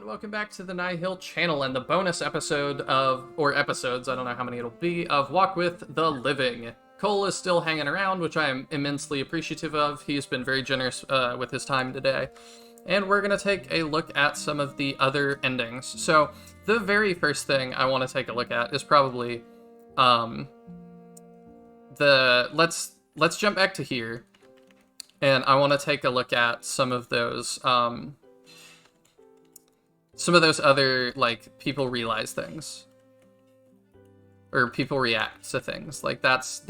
welcome back to the Nihil channel and the bonus episode or episodes, I don't know how many it'll be, of Walk with the Living. Cole is still hanging around, which I am immensely appreciative of. He's been very generous with his time today. And we're going to take a look at some of the other endings. So, the very first thing I want to take a look at is probably let's jump back to here. And I want to take a look at some of those other, like, people realize things. Or people react to things. Like, that's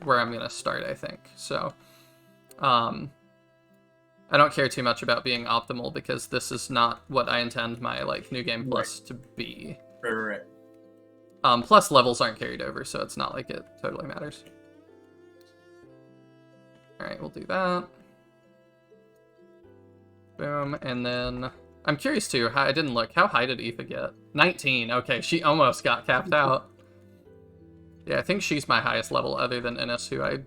where I'm going to start, I think. So, I don't care too much about being optimal because this is not what I intend my, like, New Game Plus to be. Right. Plus, levels aren't carried over, so it's not like it totally matters. Alright, we'll do that. Boom, and then... I'm curious, too, I didn't look. How high did Aoife get? 19. Okay, she almost got capped out. Yeah, I think she's my highest level other than Innes, who I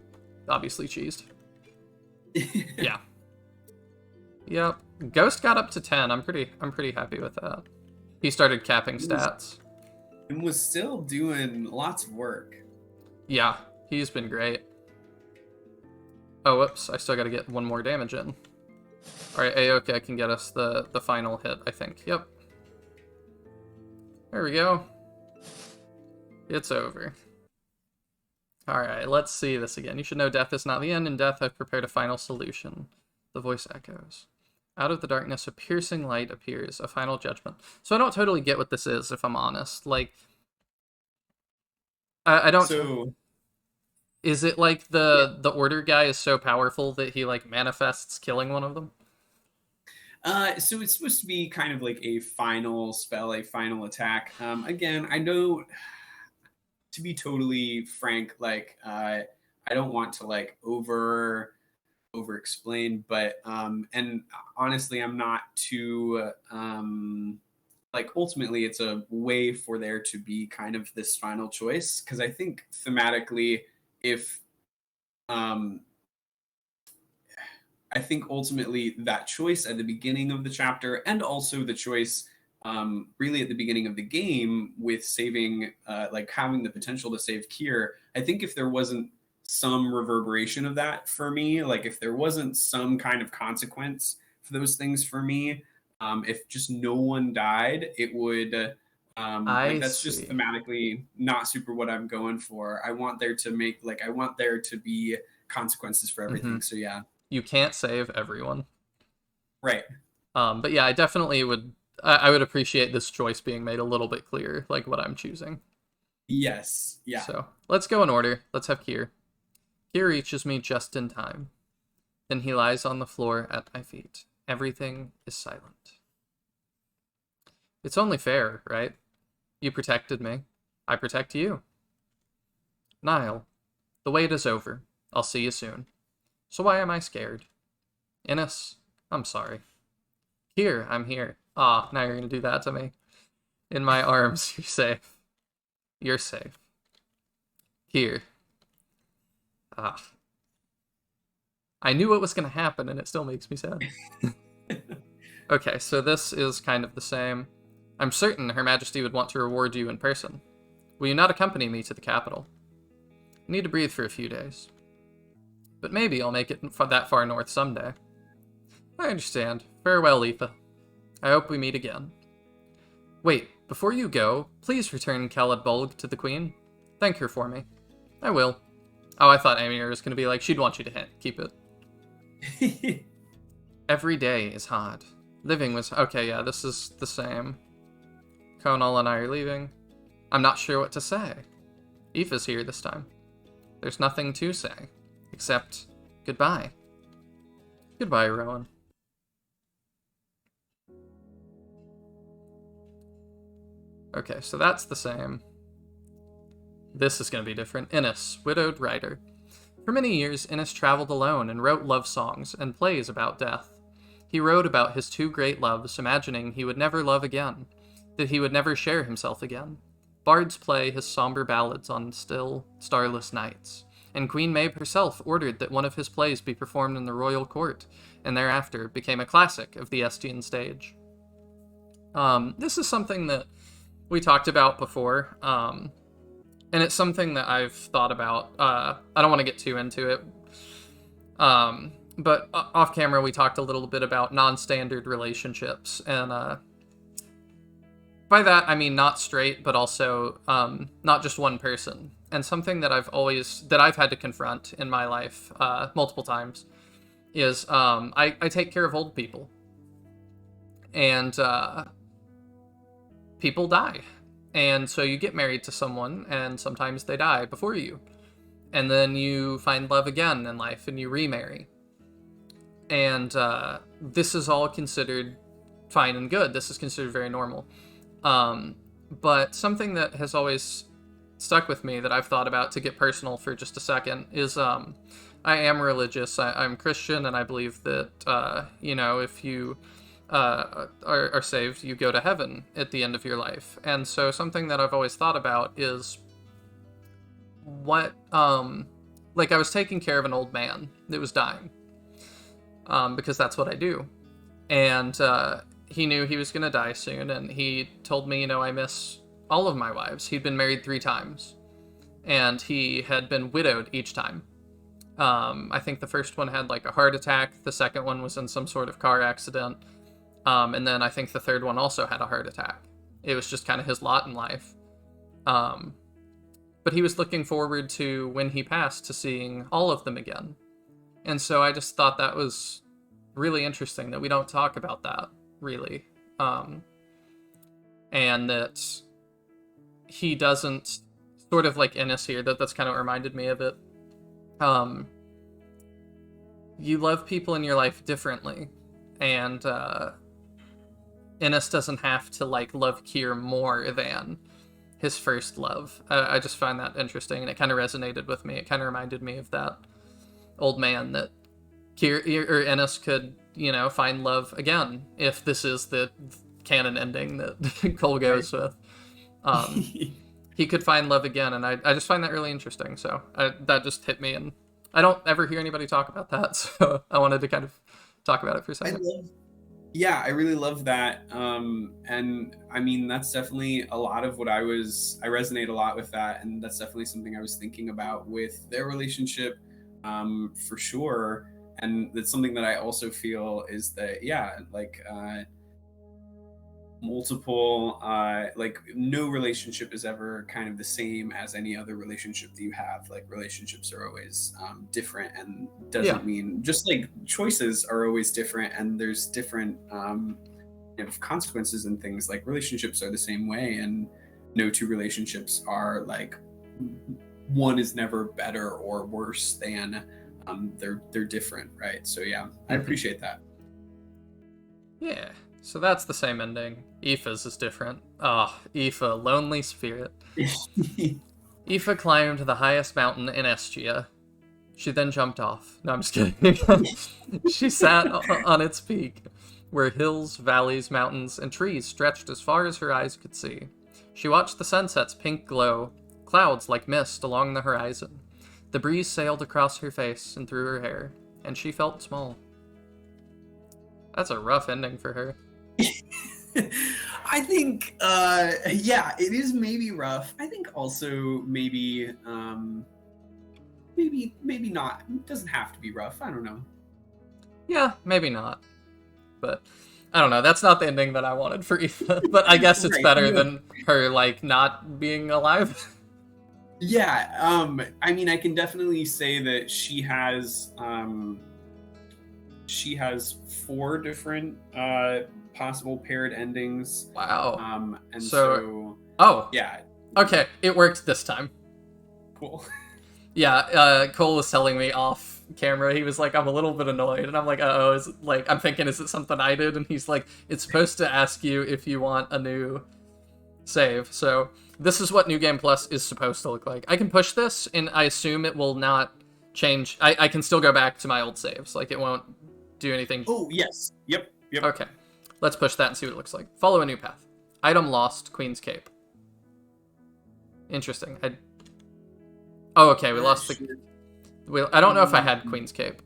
obviously cheesed. Yeah. Yep. Ghost got up to 10. I'm pretty happy with that. He started capping stats. And was still doing lots of work. Yeah, he's been great. Oh, whoops. I still got to get one more damage in. Alright, Aoka can get us the final hit, I think. Yep. There we go. It's over. Alright, let's see this again. You should know death is not the end. In death, I've prepared a final solution. The voice echoes. Out of the darkness, a piercing light appears. A final judgment. So I don't totally get what this is, if I'm honest. Like, I don't... So... Is it like the order guy is so powerful that he, like, manifests killing one of them? So it's supposed to be kind of like a final spell, a final attack. Again, I know, to be totally frank, like, I don't want to, like, over explain, but and honestly, I'm not too like, ultimately it's a way for there to be kind of this final choice, because I think thematically, if I think ultimately that choice at the beginning of the chapter, and also the choice really at the beginning of the game with saving, like, having the potential to save Kier, I think if there wasn't some reverberation of that for me, like, if there wasn't some kind of consequence for those things for me, if just no one died, it would... like, that's just thematically not super what I'm going for. I want there to be consequences for everything. So yeah. You can't save everyone. Right. But yeah, I definitely would... I would appreciate this choice being made a little bit clearer, like what I'm choosing. Yes. Yeah. So, let's go in order. Let's have Kier. Kier reaches me just in time. Then he lies on the floor at my feet. Everything is silent. It's only fair, right? You protected me. I protect you. Nihil, the wait is over. I'll see you soon. So why am I scared? Innes, I'm sorry. Here, I'm here. Ah, now you're gonna do that to me. In my arms, you're safe. You're safe. Here. Ah. I knew what was gonna happen, and it still makes me sad. Okay, so this is kind of the same. I'm certain Her Majesty would want to reward you in person. Will you not accompany me to the capital? I need to breathe for a few days. But maybe I'll make it that far north someday. I understand. Farewell, Aoife. I hope we meet again. Wait, before you go, please return Khaled Bulg to the Queen. Thank her for me. I will. Oh, I thought Amir was going to be like, she'd want you to keep it. Every day is hard. Living was... Okay, yeah, this is the same. Conal and I are leaving. I'm not sure what to say. Aoife's here this time. There's nothing to say. Except, goodbye. Goodbye, Rowan. Okay, so that's the same. This is going to be different. Innes, widowed writer. For many years, Innes traveled alone and wrote love songs and plays about death. He wrote about his two great loves, imagining he would never love again, that he would never share himself again. Bards play his somber ballads on still, starless nights, and Queen Maeve herself ordered that one of his plays be performed in the royal court, and thereafter became a classic of the Estian stage. This is something that we talked about before, and it's something that I've thought about. I don't want to get too into it, but off camera we talked a little bit about non-standard relationships, and by that I mean not straight, but also not just one person. And something that I've had to confront in my life multiple times is I take care of old people, and people die. And so you get married to someone, and sometimes they die before you. And then you find love again in life, and you remarry. And this is all considered fine and good. This is considered very normal. But something that has always stuck with me that I've thought about, to get personal for just a second, is I am religious. I'm Christian, and I believe that, if you are saved, you go to heaven at the end of your life. And so something that I've always thought about is what, like, I was taking care of an old man that was dying, because that's what I do. And he knew he was going to die soon, and he told me, I miss all of my wives. He'd been married 3 times, and he had been widowed each time. I think the first one had like a heart attack, the second one was in some sort of car accident, and then I think the third one also had a heart attack. It was just kind of his lot in life. But he was looking forward to, when he passed, to seeing all of them again. And so I just thought that was really interesting that we don't talk about that, really. And that he doesn't, sort of like Innes here, that's kind of reminded me of it. You love people in your life differently. And Innes doesn't have to like love Kier more than his first love. I just find that interesting, and it kind of resonated with me. It kind of reminded me of that old man, that Kier or Innes could, find love again, if this is the canon ending that Cole goes with. He could find love again, and I just find that really interesting. So that just hit me, and I don't ever hear anybody talk about that, so I wanted to kind of talk about it for a second. I really love that. And I mean, that's definitely a lot of what I resonate a lot with that. And that's definitely something I was thinking about with their relationship, for sure. And that's something that I also feel is that, multiple, like, no relationship is ever kind of the same as any other relationship that you have. Like, relationships are always different, and doesn't mean, just like choices are always different, and there's different consequences and things. Like, relationships are the same way, and no 2 relationships are like, one is never better or worse than they're different, right? So I appreciate that. Yeah. So that's the same ending. Aoife's is different. Aoife, lonely spirit. Aoife climbed the highest mountain in Estia. She then jumped off. No, I'm just kidding. She sat on its peak, where hills, valleys, mountains, and trees stretched as far as her eyes could see. She watched the sunset's pink glow, clouds like mist along the horizon. The breeze sailed across her face and through her hair, and she felt small. That's a rough ending for her. I think, it is maybe rough. I think also maybe not. It doesn't have to be rough. I don't know. Yeah, maybe not. But I don't know. That's not the ending that I wanted for Aoife. But I guess it's better than her like not being alive. Yeah. I mean, I can definitely say that she has 4 different possible paired endings. Wow. And so yeah. Okay, it worked this time. Cool. Yeah, Cole was telling me off camera, he was like, I'm a little bit annoyed, and I'm like, is it, like, I'm thinking, is it something I did? And he's like, it's supposed to ask you if you want a new save. So this is what New Game Plus is supposed to look like. I can push this, and I assume it will not change. I can still go back to my old saves. Like, it won't do anything. Oh, yes. Yep. Okay. Let's push that and see what it looks like. Follow a new path. Item lost, Queen's Cape. Interesting. Okay, we lost the... I don't know if I had Queen's Cape.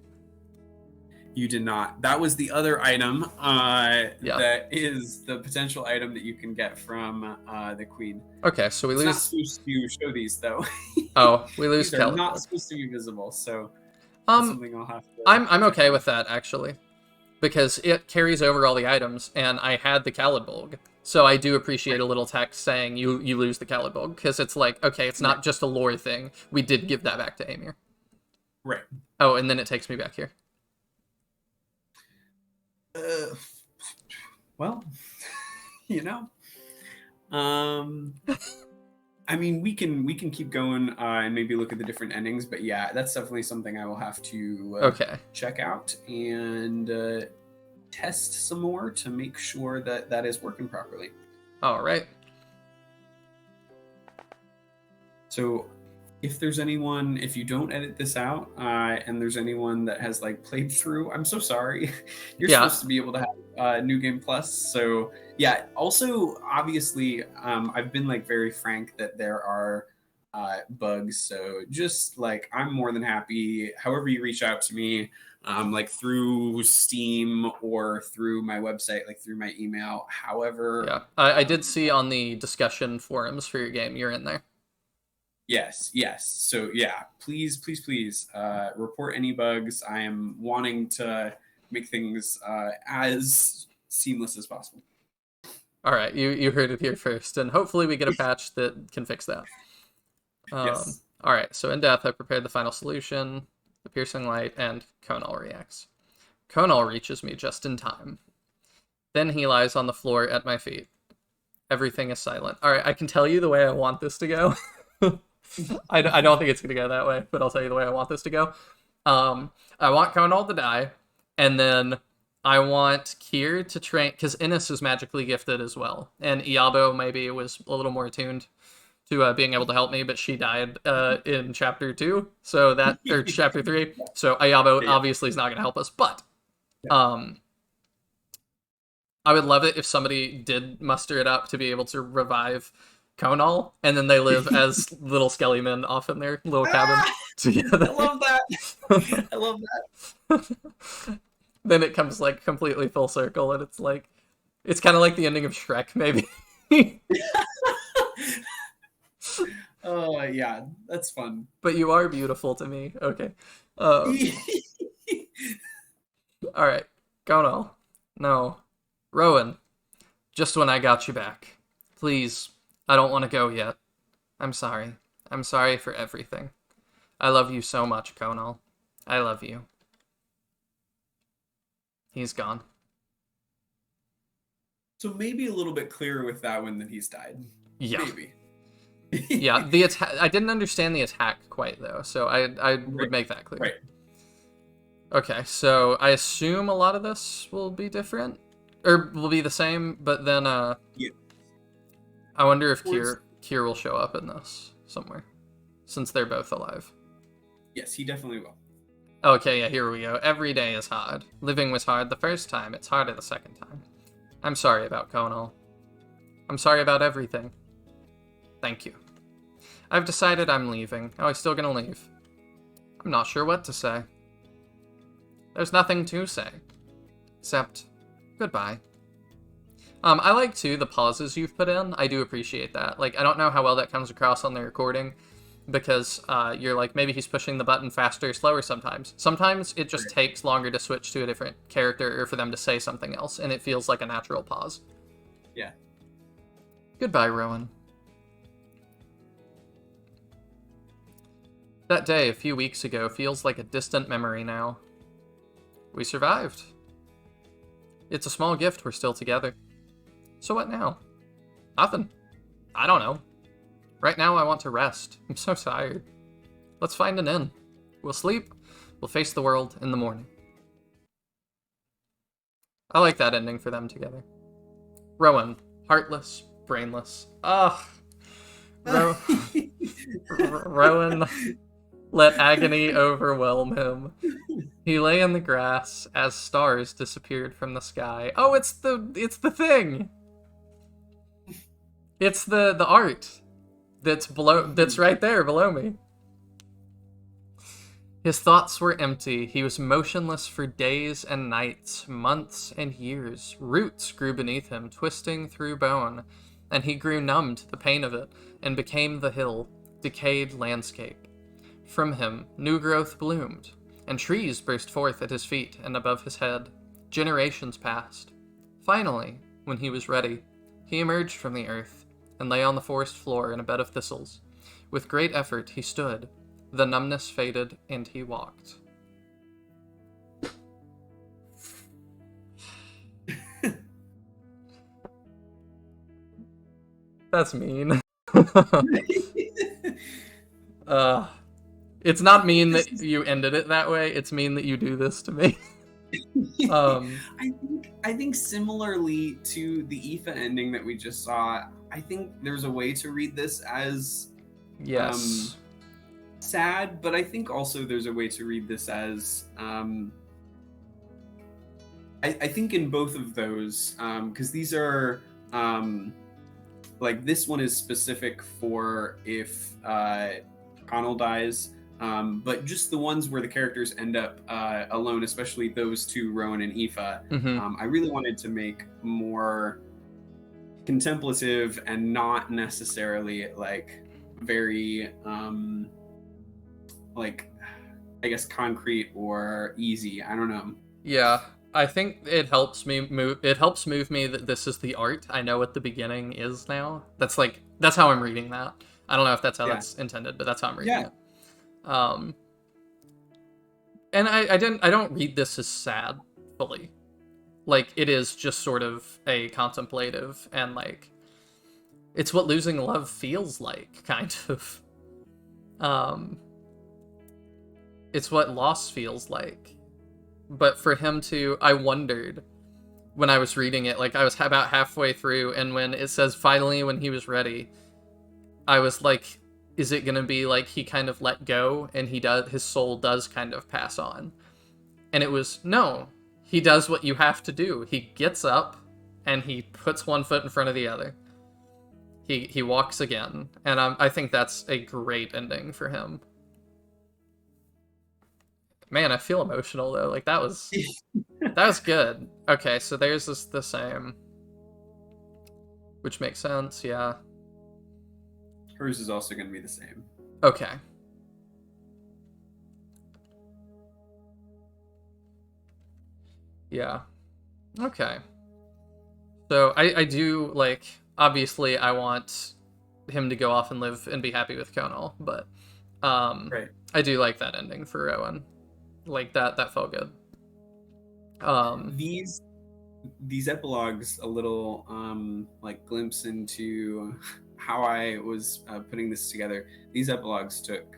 You did not. That was the other item. Yeah. That is the potential item that you can get from the queen. Okay, so we It's not lose. supposed to show these though. Oh, we lose These are not Caliburg. supposed to be visible, so that's Um, something I'll have to. I'm check okay on. with that actually, because it carries over all the items, and I had the Caliburg, so I do appreciate Right. a little text saying you lose the Caliburg, because it's like, okay, it's not Right. just a lore thing. We did give that back to Amir. Right. Oh, and then it takes me back here. Well, you know, um, I mean, we can keep going and maybe look at the different endings, but yeah, that's definitely something I will have to Okay. check out and test some more to make sure that that is working properly. All right. So, if there's anyone, if you don't edit this out, and there's anyone that has like played through, I'm so sorry. You're Yeah. supposed to be able to have New Game Plus. So yeah. Also, obviously, I've been like very frank that there are bugs. So just like I'm more than happy. However, you reach out to me, like through Steam or through my website, like through my email. However, Yeah. I did see on the discussion forums for your game, you're in there. yes, yes. So yeah, please, report any bugs. I am wanting to make things as seamless as possible. All right, you heard it here first, and hopefully we get a patch that can fix that. Yes. All right, so in death, I prepared the final solution, the piercing light, and Konal reacts. Konal reaches me just in time. Then he lies on the floor at my feet. Everything is silent. All right, I can tell you the way I want this to go. I don't think it's going to go that way, but I'll tell you the way I want this to go. I want Konal to die, and then I want Kier to train, because Innis is magically gifted as well, and Iabo maybe was a little more attuned to being able to help me, but she died in chapter 2, so that, or chapter 3, so Iabo Yeah. obviously is not going to help us, but I would love it if somebody did muster it up to be able to revive Konal, and then they live as little skelly men off in their little cabin together. I love that. I love that. Then it comes like completely full circle, and it's like, it's kind of like the ending of Shrek, maybe. Oh yeah, that's fun. But you are beautiful to me. Okay. All right. Konal. No. Rowan. Just when I got you back. Please. I don't want to go yet. I'm sorry. I'm sorry for everything. I love you so much, Konal. I love you. He's gone. So maybe a little bit clearer with that one that he's died. Yeah. Maybe. Yeah, the attack. I didn't understand the attack quite though, so I would make that clear. Right. Okay, so I assume a lot of this will be different, or will be the same, but then Yeah. I wonder if Towards- Kier will show up in this somewhere, since they're both alive. Yes, he definitely will. Okay, yeah, here we go. Every day is hard. Living was hard the first time. It's harder the second time. I'm sorry about Konal. I'm sorry about everything. Thank you. I've decided I'm leaving. Oh, he's still gonna leave. I'm not sure what to say. There's nothing to say. Except, goodbye. I like, too, the pauses you've put in. I do appreciate that. Like, I don't know how well that comes across on the recording, because you're like, maybe he's pushing the button faster or slower sometimes. Sometimes it just takes longer to switch to a different character or for them to say something else, and it feels like a natural pause. Yeah. Goodbye, Rowan. That day a few weeks ago feels like a distant memory now. We survived. It's a small gift we're still together. So what now? Nothing. I don't know. Right now I want to rest. I'm so tired. Let's find an inn. We'll sleep. We'll face the world in the morning. I like that ending for them together. Rowan. Heartless. Brainless. Ugh. Rowan let agony overwhelm him. He lay in the grass as stars disappeared from the sky. Oh, it's the thing. It's the art that's right there below me. His thoughts were empty. He was motionless for days and nights, months and years. Roots grew beneath him, twisting through bone, and he grew numb to the pain of it, and became the hill, decayed landscape. From him, new growth bloomed, and trees burst forth at his feet and above his head. Generations passed. Finally, when he was ready, he emerged from the earth, and lay on the forest floor in a bed of thistles. With great effort he stood. The numbness faded, and he walked. That's mean. uh, it's not mean that you ended it that way. It's mean that you do this to me. I think similarly to the Aoife ending that we just saw, I think there's a way to read this as yes, sad, but I think also there's a way to read this as I think in both of those, because these are like this one is specific for if Connell dies, but just the ones where the characters end up alone, especially those two, Rowan and Aoife. I really wanted to make more contemplative and not necessarily like very like I guess concrete or easy. I don't know. Yeah, I think it helps me move. It helps move me that this is the art. I know what the beginning is now. That's how I'm reading that. I don't know if that's how that's intended, but that's how I'm reading it. And I don't read this as sad fully. Like it is just sort of a contemplative and like it's what losing love feels like, kind of. It's what loss feels like. But for him to, I wondered when I was reading it, like I was about halfway through, and when it says finally when he was ready, I was like, is it gonna be like he kind of let go and his soul does kind of pass on? And it was, no, he does what you have to do. He gets up and he puts one foot in front of the other. He walks again, and I think that's a great ending for him. Man, I feel emotional though. Like that was good. Okay, so theirs is the same, which makes sense. Yeah. Hers is also going to be the same. Okay. Yeah. Okay. So I do like. Obviously, I want him to go off and live and be happy with Conal, but right. I do like that ending for Rowan. Like that felt good. These epilogues a little like glimpse into how I was putting this together. These epilogues took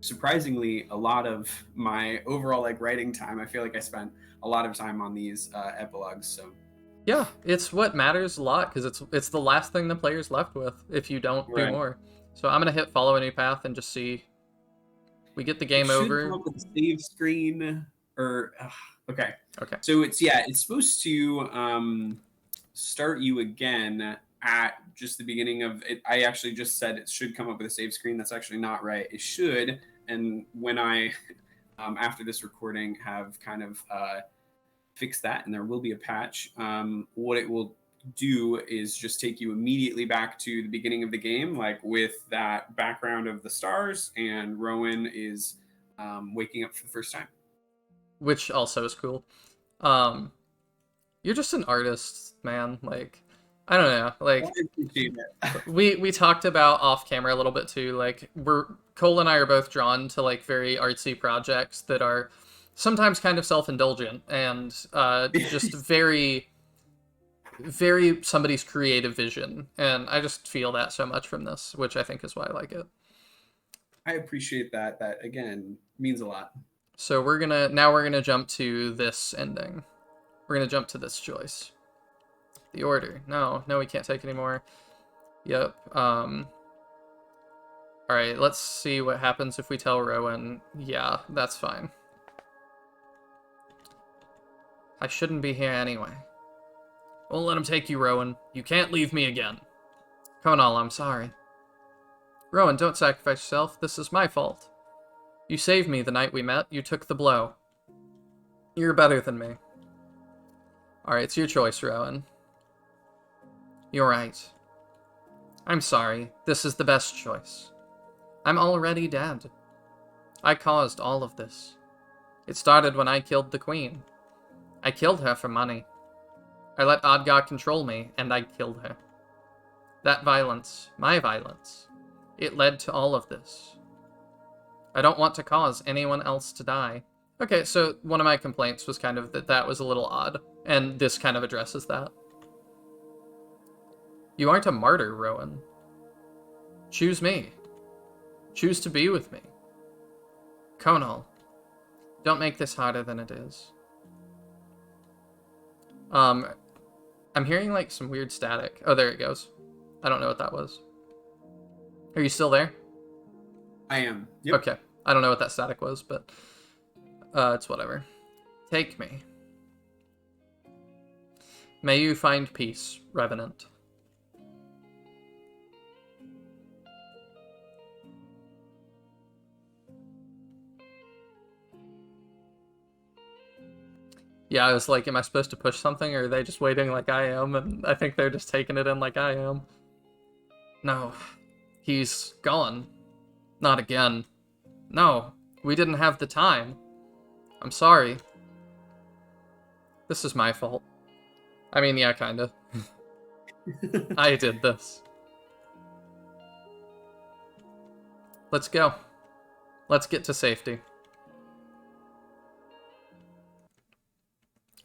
surprisingly a lot of my overall like writing time. I feel like I spent a lot of time on these epilogues. So yeah, it's what matters a lot because it's the last thing the player's left with if you don't do more. So I'm gonna hit follow a new path and just see. We get the game over. Come up with a save screen or okay. Okay. So it's supposed to start you again at just the beginning of it. I actually just said it should come up with a save screen. That's actually not right. It should. And when I after this recording have kind of fixed that, and there will be a patch, what it will do is just take you immediately back to the beginning of the game, like with that background of the stars, and Rowan is waking up for the first time. Which also is cool. You're just an artist, man. Like, I don't know. Like, we talked about off camera a little bit too. Like, Cole and I are both drawn to like very artsy projects that are sometimes kind of self-indulgent and just very somebody's creative vision, and I just feel that so much from this, which I think is why I like it. I appreciate that. That again means a lot. So we're gonna jump to this ending. We're gonna jump to this choice. The order. No, we can't take anymore. Yep. All right, let's see what happens if we tell Rowan. Yeah, that's fine. I shouldn't be here anyway. Won't let him take you, Rowan. You can't leave me again. Conal, I'm sorry. Rowan, don't sacrifice yourself. This is my fault. You saved me the night we met. You took the blow. You're better than me. Alright, it's your choice, Rowan. You're right. I'm sorry. This is the best choice. I'm already dead. I caused all of this. It started when I killed the queen. I killed her for money. I let Odgar control me, and I killed her. That violence, my violence, it led to all of this. I don't want to cause anyone else to die. Okay, so one of my complaints was kind of that was a little odd, and this kind of addresses that. You aren't a martyr, Rowan. Choose me. Choose to be with me. Conal, don't make this harder than it is. I'm hearing like some weird static. Oh, there it goes. I don't know what that was. Are you still there? I am. Yep. Okay. I don't know what that static was, but it's whatever. Take me. May you find peace, Revenant. Yeah, I was like, am I supposed to push something, or are they just waiting like I am? And I think they're just taking it in like I am. No. He's gone. Not again. No. We didn't have the time. I'm sorry. This is my fault. I mean, yeah, kinda. I did this. Let's go. Let's get to safety.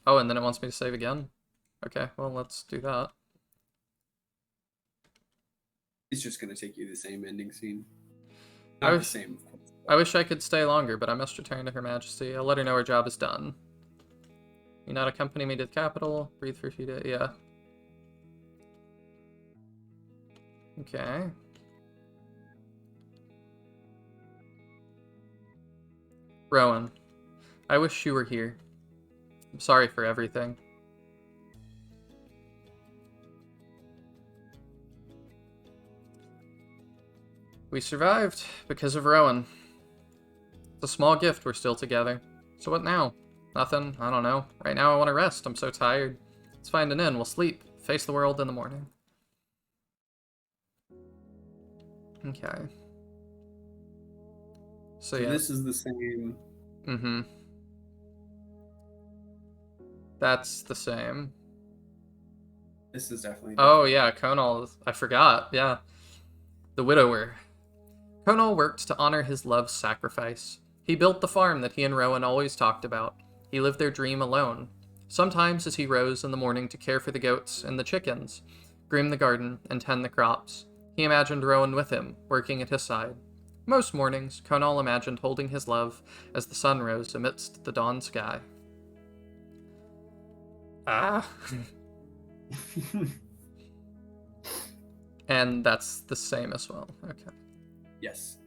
Oh, and then it wants me to save again? Okay, well, let's do that. It's just going to take you the same ending scene. I Not was- the same, of course. I wish I could stay longer, but I must return to Her Majesty. I'll let her know her job is done. You not accompany me to the capital? Breathe for a few days. Yeah. Okay. Rowan, I wish you were here. I'm sorry for everything. We survived because of Rowan. It's a small gift we're still together. So what now? Nothing. I don't know. Right now I want to rest. I'm so tired. Let's find an inn. We'll sleep. Face the world in the morning. Okay. So yeah. This is the same. Mm-hmm. That's the same. This is definitely. Oh yeah, Conal. I forgot. Yeah. The widower. Conal worked to honor his love's sacrifice. He built the farm that he and Rowan always talked about. He lived their dream alone. Sometimes as he rose in the morning to care for the goats and the chickens, groom the garden, and tend the crops, he imagined Rowan with him, working at his side. Most mornings, Conal imagined holding his love as the sun rose amidst the dawn sky. Ah. And that's the same as well. Okay. Yes.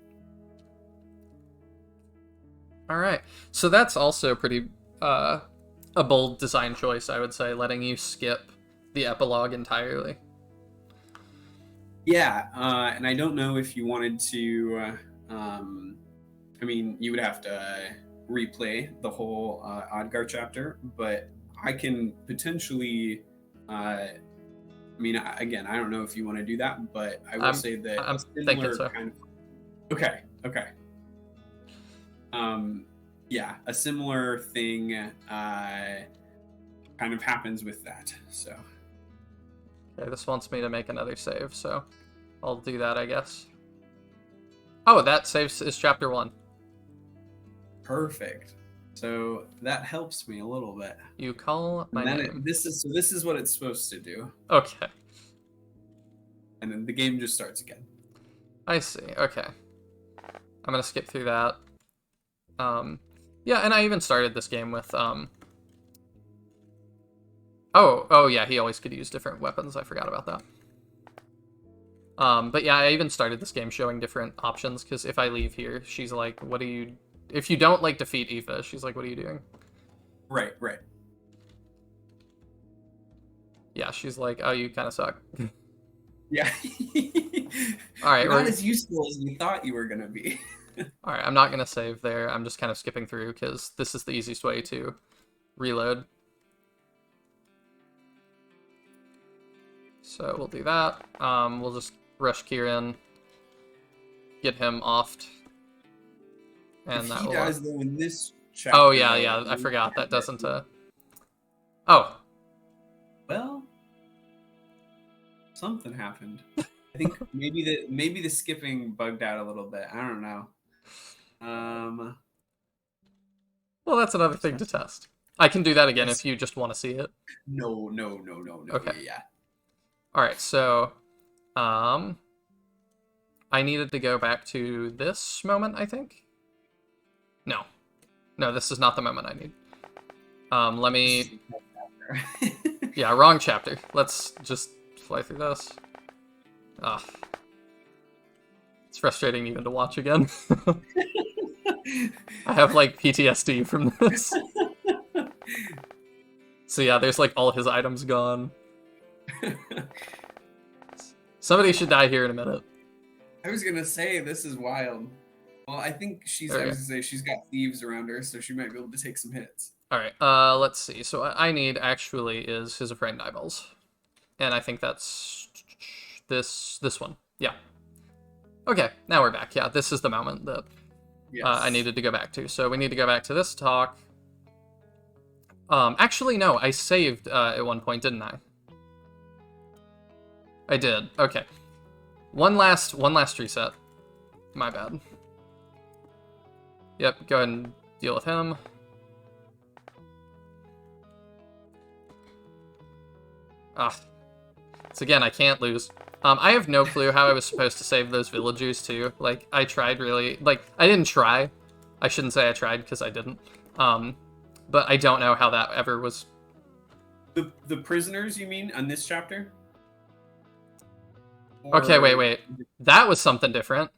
Alright. So that's also pretty, a bold design choice, I would say, letting you skip the epilogue entirely. Yeah, and I don't know if you wanted to. I mean, you would have to replay the whole Odgar chapter, but I can potentially. I mean, again, I don't know if you want to do that, but I will say that I'm a similar thinking so. kind of. Okay. Yeah, a similar thing kind of happens with that. So. Okay, this wants me to make another save, so I'll do that, I guess. Oh, that saves is chapter 1. Perfect. So that helps me a little bit. You call my And then name. this is what it's supposed to do, Okay, and then the game just starts again. I see. Okay. I'm gonna skip through that. Yeah, and I even started this game with, Oh, yeah, he always could use different weapons. I forgot about that. But yeah, I even started this game showing different options, because if I leave here, she's like, what do you... If you don't, like, defeat Aoife, she's like, what are you doing? Right. Yeah, she's like, oh, you kind of suck. Yeah. All right, You're not as useful as you thought you were gonna be. All right, I'm not gonna save there. I'm just kind of skipping through because this is the easiest way to reload. So we'll do that. We'll just rush Kieran, get him offed, and If that he will. dies though in this chapter, Oh yeah, though, yeah. I forgot that doesn't. Oh, well, something happened. I think maybe the skipping bugged out a little bit. I don't know. well, that's another thing to test. I can do that again Yes. if you just want to see it. No. Okay. Yeah. All right. So, I needed to go back to this moment. I think. No, this is not the moment I need. Let me. Yeah, wrong chapter. Let's just fly through this. Ah, it's frustrating even to watch again. I have like PTSD from this. So yeah, there's like all his items gone. Somebody should die here in a minute. I was gonna say this is wild. Well, I think There we I go. was gonna say she's got thieves around her, so she might be able to take some hits. All right. Let's see. So what I need actually is his friend eyeballs, and I think that's this one. Yeah. Okay. Now we're back. Yeah, this is the moment that Yes. I needed to go back to. So we need to go back to this talk. Actually, no. I saved at one point, didn't I? I did. Okay. One last reset. My bad. Yep. Go ahead and deal with him. Ah. So again, I can't lose. I have no clue how I was supposed to save those villagers too. Like, I tried really. Like, I didn't try. I shouldn't say I tried because I didn't. But I don't know how that ever was. The prisoners, you mean, on this chapter? Okay, Or- wait. That was something different.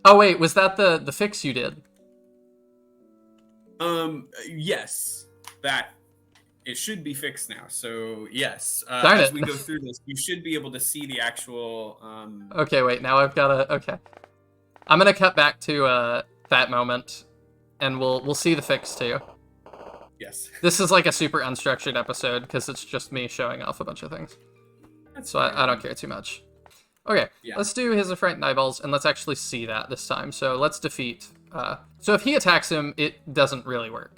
Oh wait, was that the fix you did? Yes, that it should be fixed now. So yes, Darn as it. we go through this, you should be able to see the actual. Okay, wait. Now I've got to. Okay, I'm gonna cut back to that moment, and we'll see the fix too. Yes. This is like a super unstructured episode because it's just me showing off a bunch of things. That's So I don't care too much. Okay, Yeah. let's do his frightened eyeballs, and let's actually see that this time. So let's defeat. So if he attacks him, it doesn't really work.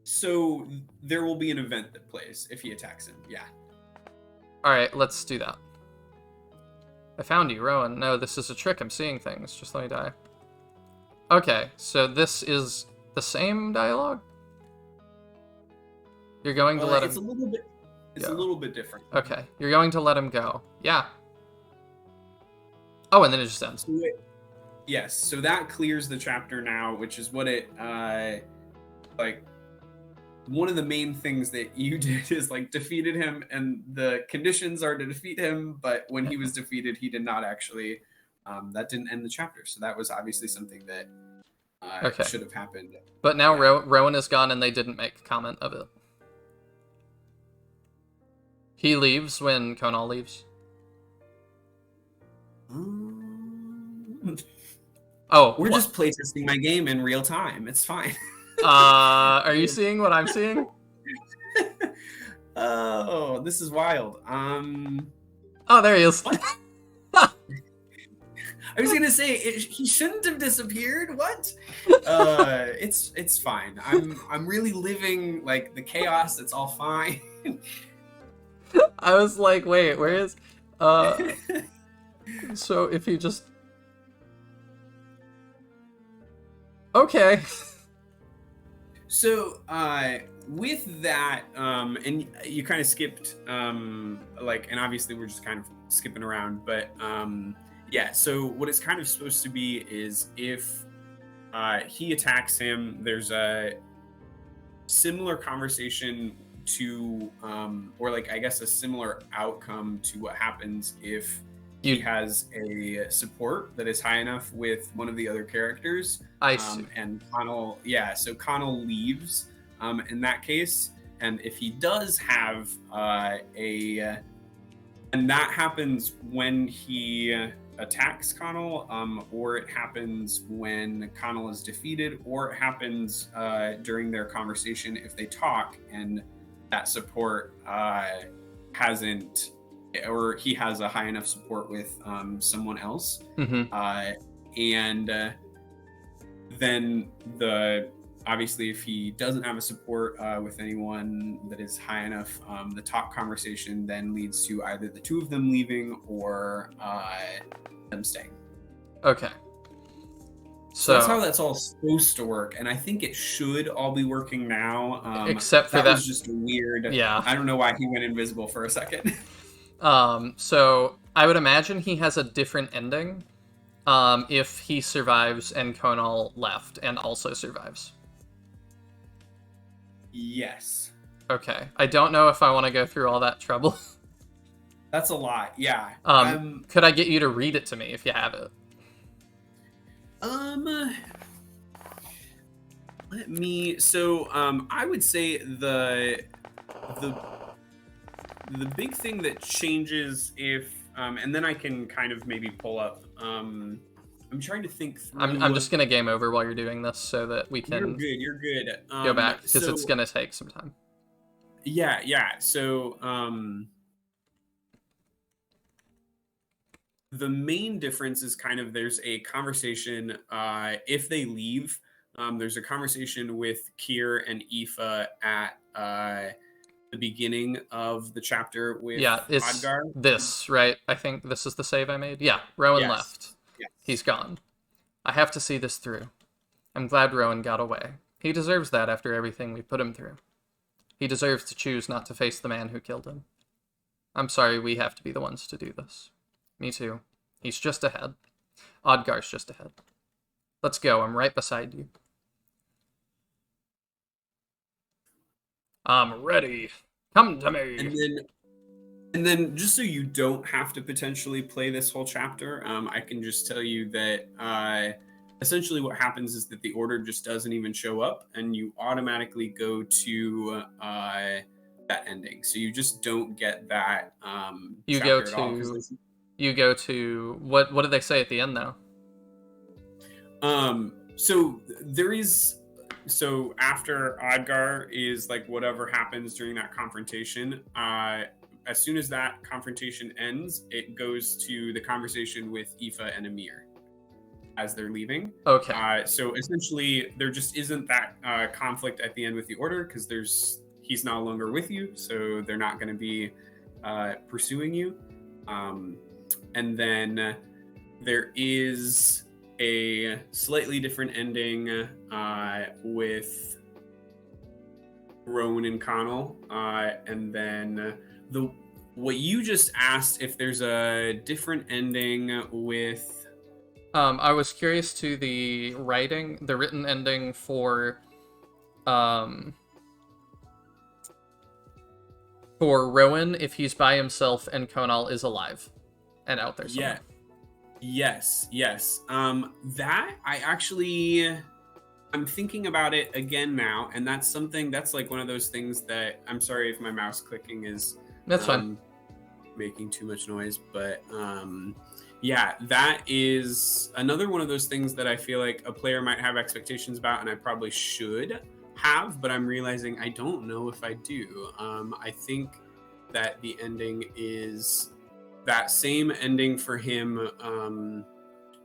So there will be an event that plays if he attacks him. Yeah. All right, let's do that. I found you, Rowan. No, this is a trick. I'm seeing things. Just let me die. Okay, so this is the same dialogue? You're going to let him... It's a little bit. It's a go. little bit different. Okay, you're going to let him go. Yeah. Oh, and then it just ends. Yes, so that clears the chapter now, which is what it like. One of the main things that you did is like defeated him, and the conditions are to defeat him. But when he was defeated, he did not actually. That didn't end the chapter, so that was obviously something that Okay. should have happened. But now Rowan is gone, and they didn't make comment of it. He leaves when Konal leaves. Oh, We're just playtesting my game in real time. It's fine. Are you seeing what I'm seeing? Oh, this is wild. Oh, there he is. I was gonna say he shouldn't have disappeared. What? It's fine. I'm really living like the chaos. It's all fine. I was like, wait, where is? So if you just. Okay. So, with that, and you kind of skipped, like, and obviously we're just kind of skipping around, but yeah. So what it's kind of supposed to be is if he attacks him, there's a similar conversation to, or like I guess a similar outcome to what happens if he has a support that is high enough with one of the other characters. I see. And Connell, yeah, so Connell leaves in that case. And if he does have a And that happens when he attacks Connell, or it happens when Connell is defeated, or it happens during their conversation if they talk and that support hasn't, or he has a high enough support with someone else. And then obviously if he doesn't have a support with anyone that is high enough, the talk conversation then leads to either the two of them leaving or them staying. Okay. So that's how that's all supposed to work, and I think it should all be working now. Except for that was just weird. Yeah. I don't know why he went invisible for a second. So I would imagine he has a different ending if he survives and Conal left and also survives. Yes. Okay. I don't know if I want to go through all that trouble. That's a lot, yeah. Could I get you to read it to me if you have it? Let me. So, I would say the big thing that changes if, and then I can kind of maybe pull up. I'm trying to think through. I'm just gonna game over while you're doing this so that we can. You're good. Go back because it's gonna take some time. Yeah. So, the main difference is kind of there's a conversation if they leave. There's a conversation with Kier and Aoife at the beginning of the chapter with Odgar. This, right? I think this is the save I made. Yeah, Rowan left. Yes. He's gone. I have to see this through. I'm glad Rowan got away. He deserves that after everything we put him through. He deserves to choose not to face the man who killed him. I'm sorry we have to be the ones to do this. Me too. He's just ahead. Odgar's just ahead. Let's go. I'm right beside you. I'm ready. Come to me. And then just so you don't have to potentially play this whole chapter, I can just tell you that essentially what happens is that the order just doesn't even show up and you automatically go to that ending. So you just don't get that you chapter go at all, you go to what did they say at the end though? So there is, so after Odgar is like whatever happens during that confrontation, as soon as that confrontation ends, it goes to the conversation with Aoife and Amir as they're leaving. Okay. So essentially there just isn't that conflict at the end with the order because he's no longer with you, so they're not going to be pursuing you. And then there is a slightly different ending with Rowan and Connell. And then what you just asked, if there's a different ending with... I was curious to the written ending for Rowan if he's by himself and Conal is alive and out there somewhere. Yes. That I'm thinking about it again now, and that's like one of those things that, I'm sorry if my mouse clicking is that's fine, making too much noise, but yeah, that is another one of those things that I feel like a player might have expectations about, and I probably should have, but I'm realizing I don't know if I do. I think that the ending is that same ending for him,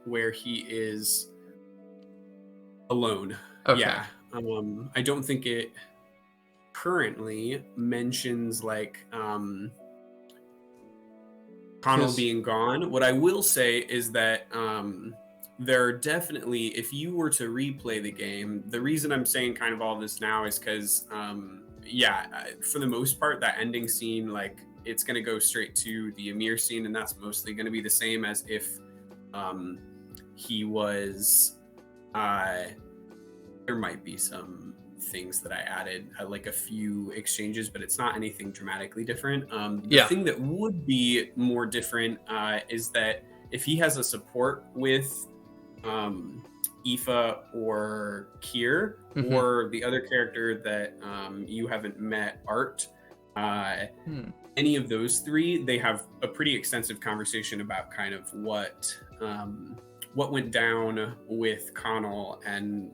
where he is alone. Okay. Yeah. I don't think it currently mentions like Connell being gone. What I will say is that there are definitely, if you were to replay the game, the reason I'm saying kind of all this now is because for the most part, that ending scene, like, it's going to go straight to the Amir scene, and that's mostly going to be the same as if he was... there might be some things that I added, like a few exchanges, but it's not anything dramatically different. The thing that would be more different is that if he has a support with Aoife or Kier, or the other character that you haven't met, Art, uh, Hmm. any of those three, they have a pretty extensive conversation about kind of what went down with Connell and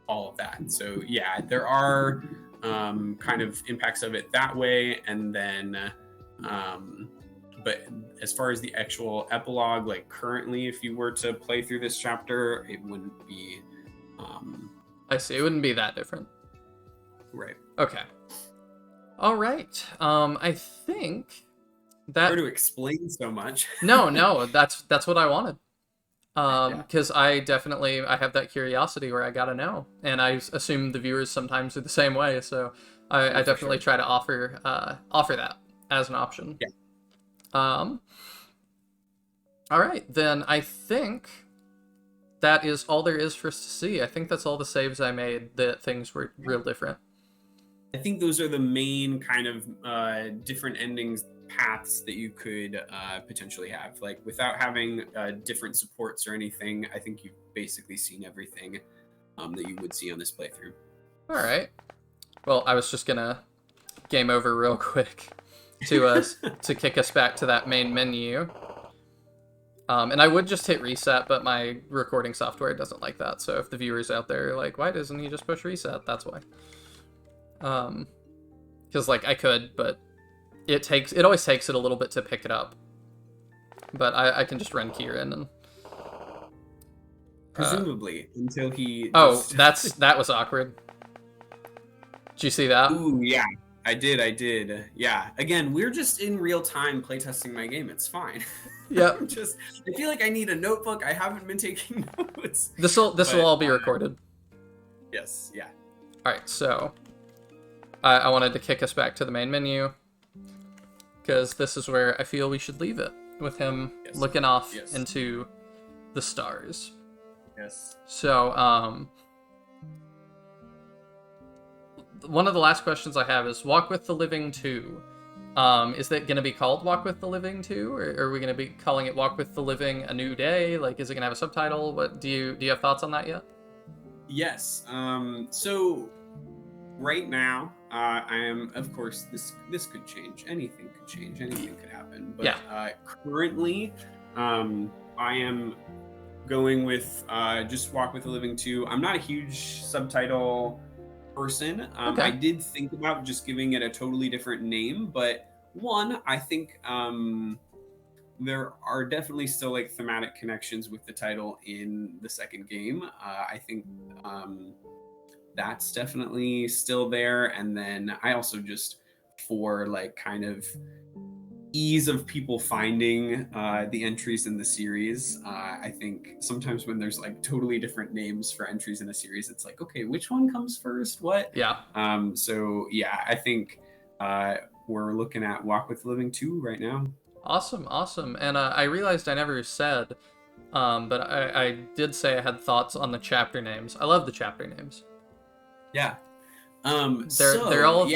all of that. So yeah, there are kind of impacts of it that way, and then but as far as the actual epilogue, like currently, if you were to play through this chapter, it wouldn't be I see. It wouldn't be that different. right. Okay. All right. I think that Hard to explain so much. no, that's what I wanted. Yeah, Because I have that curiosity where I gotta know, and I assume the viewers sometimes are the same way. So I for definitely sure. try to offer that as an option. Yeah. Um. All right, then I think that is all there is for us to see. I think that's all the saves I made. That things were real different. I think those are the main kind of different endings paths that you could potentially have. Like without having different supports or anything, I think you've basically seen everything that you would see on this playthrough. All right. Well, I was just gonna game over real quick to kick us back to that main menu. And I would just hit reset, but my recording software doesn't like that. So if the viewers out there are like, why doesn't he just push reset? That's why. Because like I could, but it always takes it a little bit to pick it up. But I can just run Kieran and Presumably, until he. Oh, that was awkward. Did you see that? Ooh, yeah, I did. Yeah. Again, we're just in real time playtesting my game. It's fine. Yeah. I feel like I need a notebook. I haven't been taking notes. This will all be recorded. Yes. Yeah. All right. So I wanted to kick us back to the main menu because this is where I feel we should leave it with him looking off into the stars. Yes. So one of the last questions I have is Walk with the Living 2. Is that going to be called Walk with the Living 2, or are we going to be calling it Walk with the Living A New Day? Like, is it going to have a subtitle? What do you have thoughts on that yet? Yes. So right now, I am, of course, this could change. Anything could change. Anything could happen. But currently, I am going with just Walk with the Living 2. I'm not a huge subtitle person. Okay. I did think about just giving it a totally different name, but one, I think there are definitely still like thematic connections with the title in the second game. I think that's definitely still there. And then I also just, for like kind of ease of people finding the entries in the series, I think sometimes when there's like totally different names for entries in a series, it's like, okay, which one comes first? What? Yeah. So yeah, I think we're looking at Walk with the Living 2 right now. Awesome. And I realized I never said, but I did say I had thoughts on the chapter names. I love the chapter names. Yeah. They're all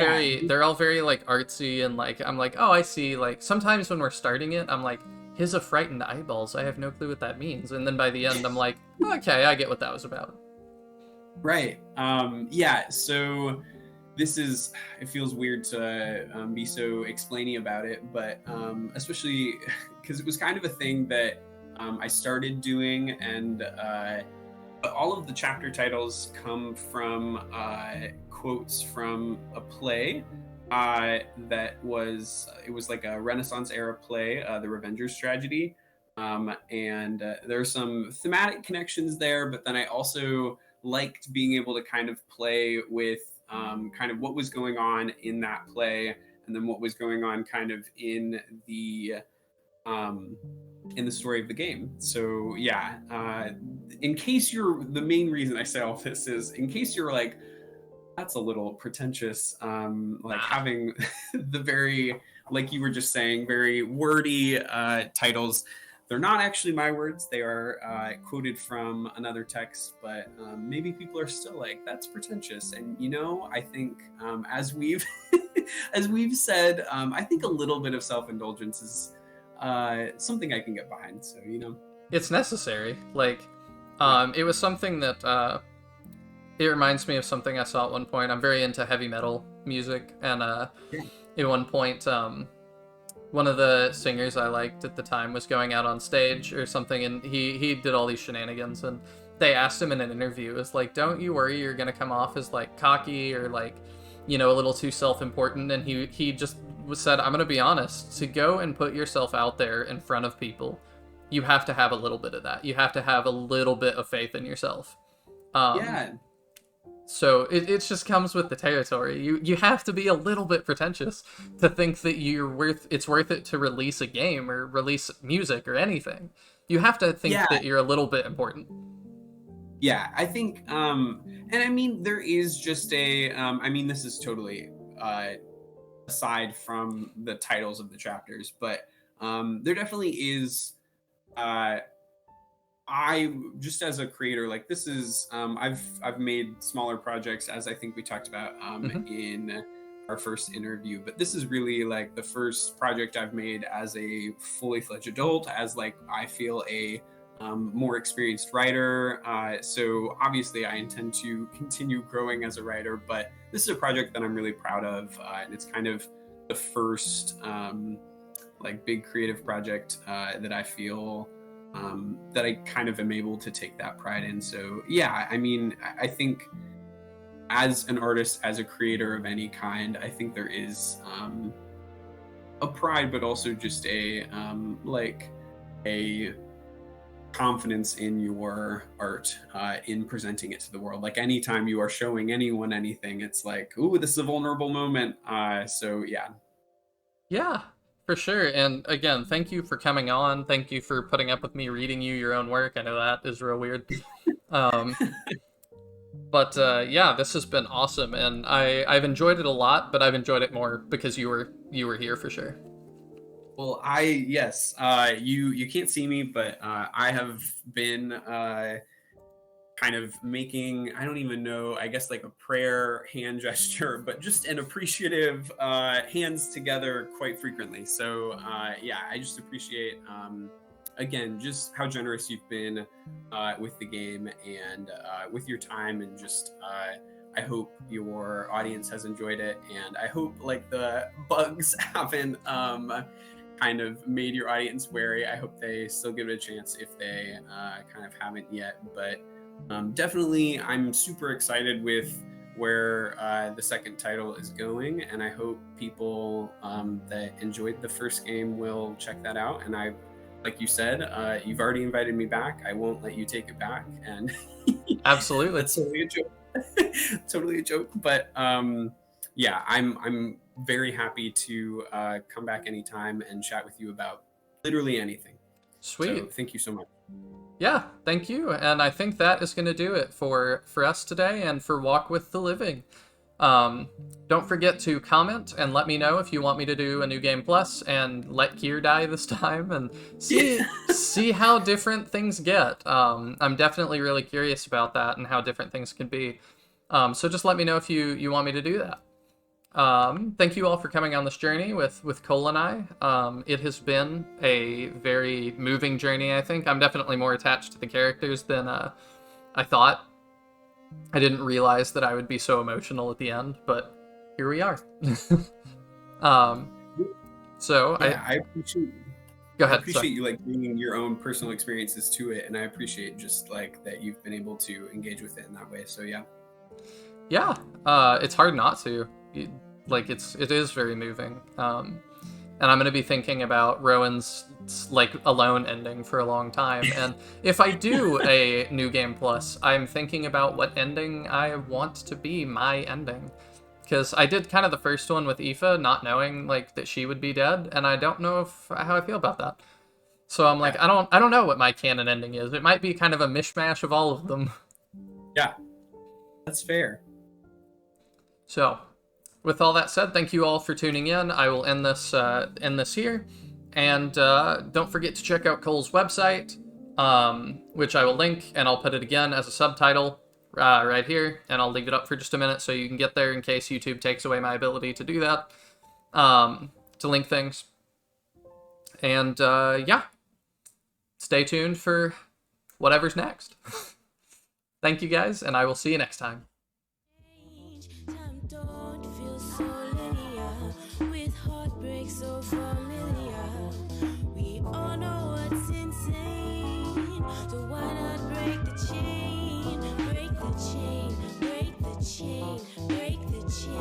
very like artsy, and like I'm like, oh, I see. Like sometimes when we're starting it, I'm like, his affrighted eyeballs. I have no clue what that means, and then by the end, I'm like, okay, I get what that was about. Right. Yeah. So this is. It feels weird to be so explainy about it, but especially because it was kind of a thing that I started doing, and all of the chapter titles come from quotes from a play that was like a Renaissance era play, the Revenger's Tragedy, and there are some thematic connections there, but then I also liked being able to kind of play with kind of what was going on in that play, and then what was going on kind of in the story of the game. So yeah, in case the main reason I say all this is in case you're like, that's a little pretentious, like having the very, like you were just saying, very wordy titles. They're not actually my words. They are quoted from another text, but maybe people are still like, that's pretentious. And I think as we've as we've said, I think a little bit of self-indulgence is something I can get behind. So it's necessary. Like it was something that it reminds me of something I saw at one point. I'm very into heavy metal music, and Yeah. at one point, one of the singers I liked at the time was going out on stage or something, and he did all these shenanigans, and they asked him in an interview, "Is like, don't you worry, you're gonna come off as like cocky or like, a little too self-important?" And he just said, "I'm gonna be honest. To go and put yourself out there in front of people, you have to have a little bit of that. You have to have a little bit of faith in yourself." Um, Yeah. so it just comes with the territory. You have to be a little bit pretentious to think that it's worth it to release a game or release music or anything. You have to think Yeah. that you're a little bit important. Yeah, I think, and I mean, there is just I mean, this is totally aside from the titles of the chapters, but there definitely is. Uh, I just as a creator, like this is, I've made smaller projects, as I think we talked about Hmm. in our first interview, but this is really like the first project I've made as a fully fledged adult, as like I feel a more experienced writer. So obviously, I intend to continue growing as a writer, but this is a project that I'm really proud of, and it's kind of the first like big creative project that I feel that I kind of am able to take that pride in. So yeah, I mean, I think as an artist, as a creator of any kind, I think there is a pride, but also just a like a confidence in your art in presenting it to the world. Like anytime you are showing anyone anything, it's like, ooh, this is a vulnerable moment. So yeah. Yeah, for sure. And again, thank you for coming on. Thank you for putting up with me reading you your own work. I know that is real weird. Um, but yeah, this has been awesome, and I've enjoyed it a lot. But I've enjoyed it more because you were here for sure. Well, yes, you can't see me, but I have been kind of making, I don't even know, I guess like a prayer hand gesture, but just an appreciative hands together quite frequently. So yeah, I just appreciate again just how generous you've been with the game and with your time, and just I hope your audience has enjoyed it, and I hope like the bugs haven't kind of made your audience wary. I hope they still give it a chance if they kind of haven't yet, but definitely, I'm super excited with where the second title is going, and I hope people that enjoyed the first game will check that out. And like you said, you've already invited me back. I won't let you take it back, and Absolutely. that's totally a joke. Totally a joke, but yeah, I'm very happy to come back anytime and chat with you about literally anything. So Sweet. thank you so much. Yeah, thank you. And I think that is going to do it for us today and for Walk with the Living. Um, don't forget to comment and let me know if you want me to do a new game plus and let Kier die this time and see how different things get. I'm definitely really curious about that and how different things can be. So just let me know if you want me to do that. Thank you all for coming on this journey with Cole and I. It has been a very moving journey. I think I'm definitely more attached to the characters than I thought. I didn't realize that I would be so emotional at the end, but here we are. um, so I Yeah, go I ahead. Sorry. appreciate you like bringing your own personal experiences to it, and I appreciate just like that you've been able to engage with it in that way. So yeah. Yeah, it's hard not to. Like it is very moving. And I'm gonna be thinking about Rowan's like alone ending for a long time. And if I do a new game plus, I'm thinking about what ending I want to be my ending. Because I did kind of the first one with Aoife, not knowing like that she would be dead, and I don't know how I feel about that. So I'm like, Yeah. I don't know what my canon ending is. It might be kind of a mishmash of all of them. Yeah, that's fair. So, with all that said, thank you all for tuning in. I will end this here, and don't forget to check out Cole's website, which I will link, and I'll put it again as a subtitle right here, and I'll leave it up for just a minute so you can get there in case YouTube takes away my ability to do that, to link things. And yeah, stay tuned for whatever's next. Thank you guys, and I will see you next time. Time don't feel so linear, with heartbreak so familiar. We all know what's insane, so why not break the chain, break the chain, break the chain, break the chain.